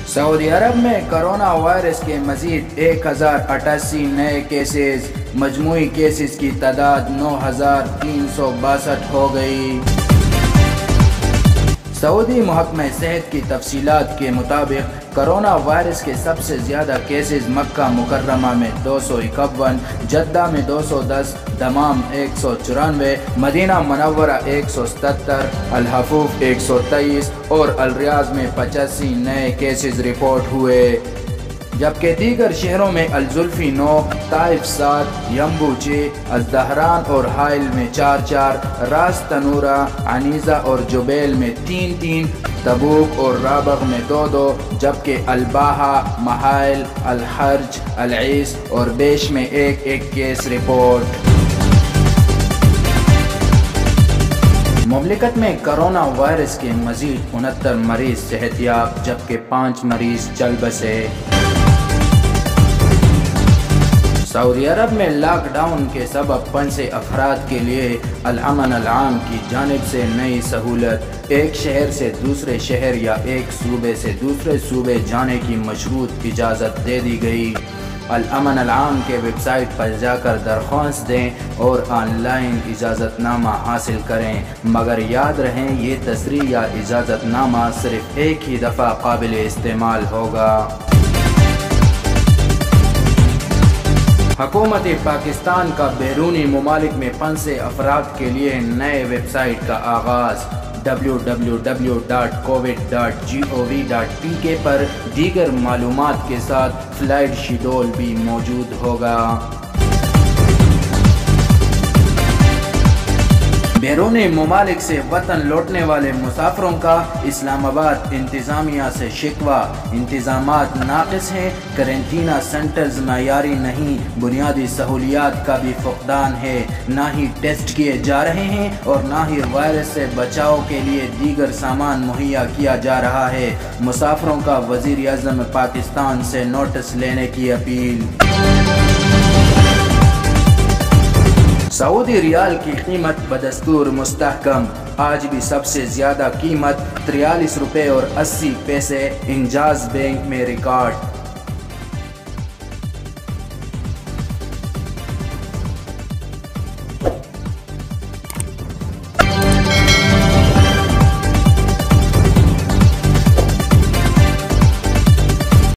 Saudi अरब में corona virus के मजीद 1088 नए केसेस, मजमूई केसेस की तादाद 9362 हो गई। सऊदी महकमा सेहत की तफसीलात के मुताबिक कोरोना वायरस के सबसे ज़्यादा केसेस मक्का मुकर्रमा में 251, जद्दा में 210, दमाम 194, मदीना मनव्वरा 177, अल हफूफ 123 और अल रियाज में 85 नए केसेस रिपोर्ट हुए, जबकि दीगर शहरों में अल जुल्फी 9, ताइफ 7, यम्बू 6, अज़दहरान और हाइल में 4-4, रास तनूरा, अनीज़ा और जुबैल में 3-3, तबूक और राबग में 2-2, जबकि अल-बाहा, महाइल, अल-हर्ज, अल-ईस और बेश में 1-1 केस रिपोर्ट। मुमलिकत में कोरोना वायरस के मजीद 69 मरीज सेहतयाब, जबकि 5 मरीज चल बसे। सऊदी अरब में लॉकडाउन के सबब फंसे अफराद के लिए अल-अमन अल-आम की जानिब से नई सहूलत, एक शहर से दूसरे शहर या एक सूबे से दूसरे सूबे जाने की मशरूत इजाज़त दे दी गई। अल-अमन अल-आम के वेबसाइट पर जाकर दरख्वास्त दें और ऑनलाइन इजाज़तनामा हासिल करें, मगर याद रहें ये तस्रीह या इजाज़तनामा सिर्फ एक ही दफ़ा काबिल इस्तेमाल होगा। हुकूमत पाकिस्तान का बैरूनी ममालिक में फंसे अफराद के लिए नए वेबसाइट का आगाज़। www.covid.gov.pk पर दीगर मालूमात के साथ फ्लाइट शेड्यूल भी मौजूद होगा। बैरूनी ममालिक से वतन लौटने वाले मुसाफिरों का इस्लामाबाद इंतज़ामिया से शिकवा, इंतज़ामात नाक़िस हैं, करेंटीना सेंटर्स मयारी नहीं, बुनियादी सहूलियात का भी फुक़दान है, ना ही टेस्ट किए जा रहे हैं और ना ही वायरस से बचाव के लिए दीगर सामान मुहैया किया जा रहा है। मुसाफिरों का वज़ीर आज़म पाकिस्तान से नोटिस लेने की अपील। सऊदी रियाल की कीमत बदस्तूर मुस्तहकम, आज भी सबसे ज़्यादा कीमत 43 रुपये और 80 पैसे, इंजाज बैंक में रिकॉर्ड।